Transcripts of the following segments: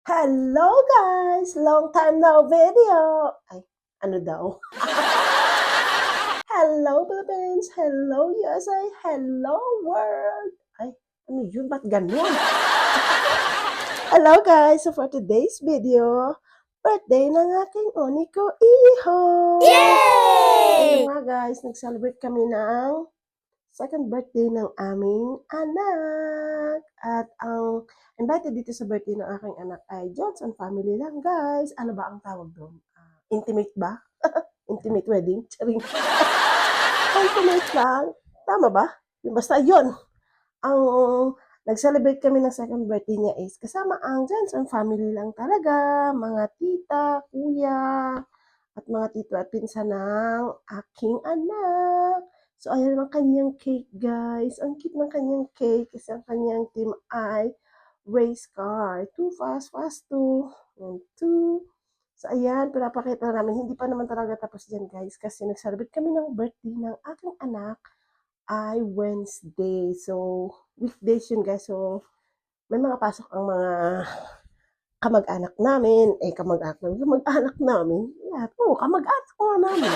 Hello guys! Long time no video! Ay, ano daw? Hello Philippines! Hello USA! Hello world! Ay, ano yun? Ba't ganun? Hello guys! So for today's video, birthday ng aking Oniko Iho! Ayun nga guys, nag-celebrate kami ng second birthday ng aming anak. At ang invited dito sa birthday ng aking anak ay Johnson family lang, guys. Ano ba ang tawag doon? Intimate ba? Intimate wedding? Charing. Intimate lang. Tama ba? Basta yun. Ang nag-celebrate kami ng second birthday niya is kasama ang Johnson family lang talaga. Mga tita, kuya, at mga tito at pinsan ng aking anak. So, ayan ang kanyang cake, guys. Ang cute ng kanyang cake kasi ang kanyang team ay race car. Too fast, fast, two. And two. So, ayan, pinapakita namin. Hindi pa naman talaga tapos dyan, guys. Kasi nag-celebrate kami ng birthday ng aking anak ay Wednesday. So, weekdays yun, guys. So, may mga pasok ang mga kamag-anak namin. Kamag-anak namin. Yeah, kamag-anak ko namin.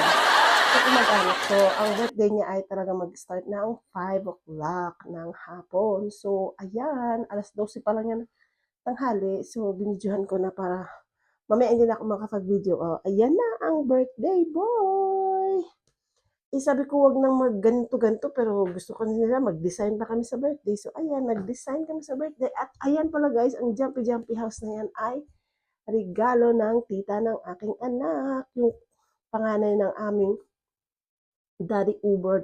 Kamag-anak. So, ang birthday niya ay talaga mag-start ng 5 o'clock ng hapon. So, ayan, alas 12 pa lang yan tanghali. So, binidyohan ko na para mamaya hindi na ako makapag-video. Oh, ayan na ang birthday boy! Sabi ko wag nang mag-ganito-ganito pero gusto ko nila mag-design pa kami sa birthday. So, ayan, nag-design kami sa birthday. At ayan pala guys, ang jumpy-jumpy house na yan ay regalo ng tita ng aking anak. Yung panganay ng aming Daddy Uber,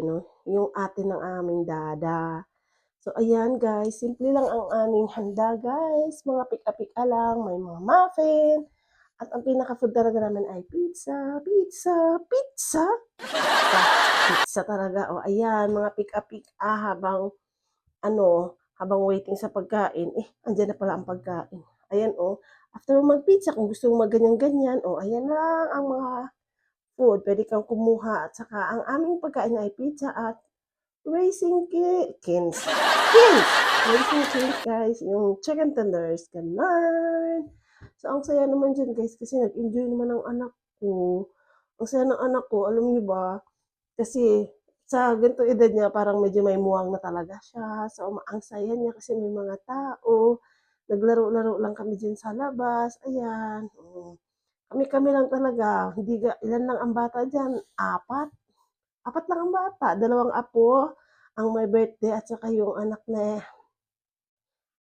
no? Yung ate ng aming dada. So, ayan guys, simple lang ang aming handa guys. Mga pika-pika lang, may mga muffin. At ang pinaka-food talaga namin ay pizza. Pizza talaga. O, ayan, mga pika-pika habang waiting sa pagkain. Andyan na pala ang pagkain. Ayan, after mag-pizza, kung gusto mong mag-ganyan-ganyan, ayan lang ang mga food, pwede kang kumuha at saka ang aming pagkain ay pizza at racing kins. Racing kins guys, yung chicken tenders, ganun. So, ang saya naman dyan guys kasi nag-enjoy naman ang anak ko. Ang saya ng anak ko, alam niyo ba, kasi sa ganito edad niya, parang medyo may muwang na talaga siya. So, ang saya niya kasi may mga tao. Naglaro-laro lang kami dyan sa labas. Ayan. Kami lang talaga. Ilan lang ang bata dyan? Apat. Apat lang ang bata. 2 apo ang may birthday at saka yung anak na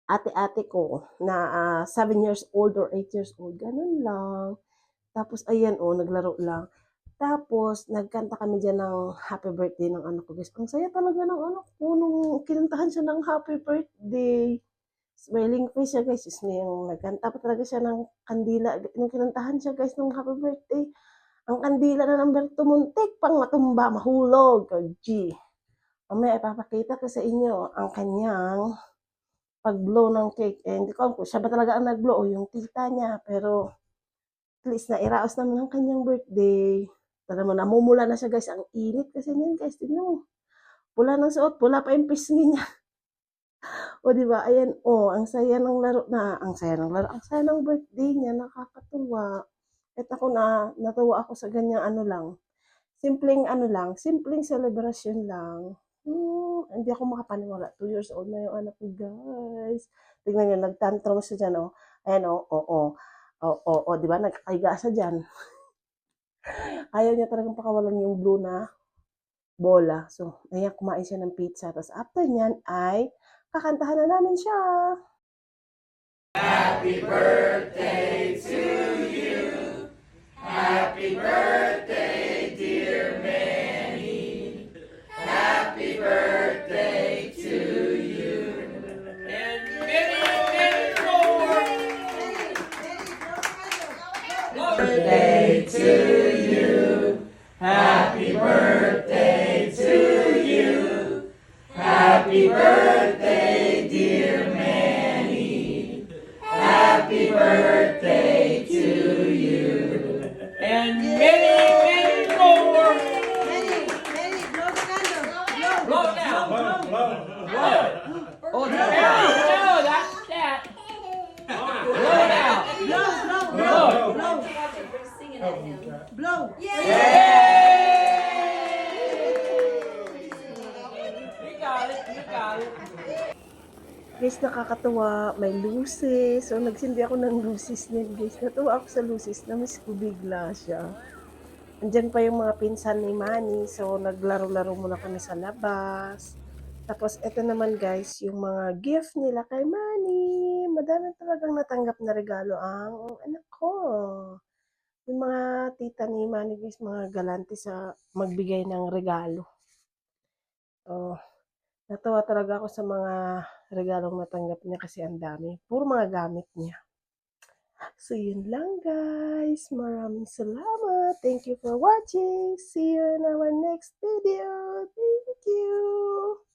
ate-ate ko na 7 years old or 8 years old. Ganun lang. Tapos, ayan naglaro lang. Tapos, nagkanta kami dyan ng happy birthday ng anak ko. Guys, ang saya talaga ng anak ko nung kinantahan siya ng happy birthday. Smiling face siya guys. Yung nagkanta pa talaga siya ng kandila. Nung kinantahan siya guys ng happy birthday, ang kandila na number 2 muntik pang matumba, mahulog. G. Mamaya ipapakita ko sa inyo ang kanyang pag-blow ng cake. Hindi ko alam kung siya ba talaga ang nag-blow o yung tita niya. Pero at least na iraos namin ang kanyang birthday. Tala mo, namumula na siya guys. Ang init kasi niyan guys. Tignan mo. Pula ng suot. Pula pa yung pisngi niya. O, di ba? Ayan, ang saya ng laro na, ang saya ng birthday niya, nakakatuwa. At ako natuwa ako sa ganyang simpleng celebration lang. Hindi ako makapaniwala. 2 years old na yung anak ko, guys. Tingnan niyo, nagtantrum siya dyan, Ayan, di ba? Nagkakahiga siya dyan. Ayaw niya talagang pakawalan yung blue na bola. So, ayan, kumain siya ng pizza. Tapos, after niyan ay kakantahan na namin siya. Happy birthday to you. Happy birthday, dear Manny. Happy birthday to you. And many, many more. Birthday to you. Happy birthday to you. Happy birthday, dear Manny. Happy birthday to you. And many, many more. Manny, blow the candle. Blow now. Blow. Oh, no, that's that. Blow. You got it. You got it. Guys, nakakatuwa. May luces. So, nagsindi ako ng luces niya, guys. Natuwa ako sa luces. Na-miss ko bigla siya. Andyan pa yung mga pinsan ni Manny. So, naglaro-laro muna kami sa labas. Tapos, eto naman guys, yung mga gift nila kay Manny. Madami talagang natanggap na regalo ang anak ko. Yung mga tita ni Manny guys, mga galante sa magbigay ng regalo. Oh, natawa talaga ako sa mga regalong natanggap niya kasi ang dami. Puro mga gamit niya. So, yun lang guys. Maraming salamat. Thank you for watching. See you in our next video. Thank you.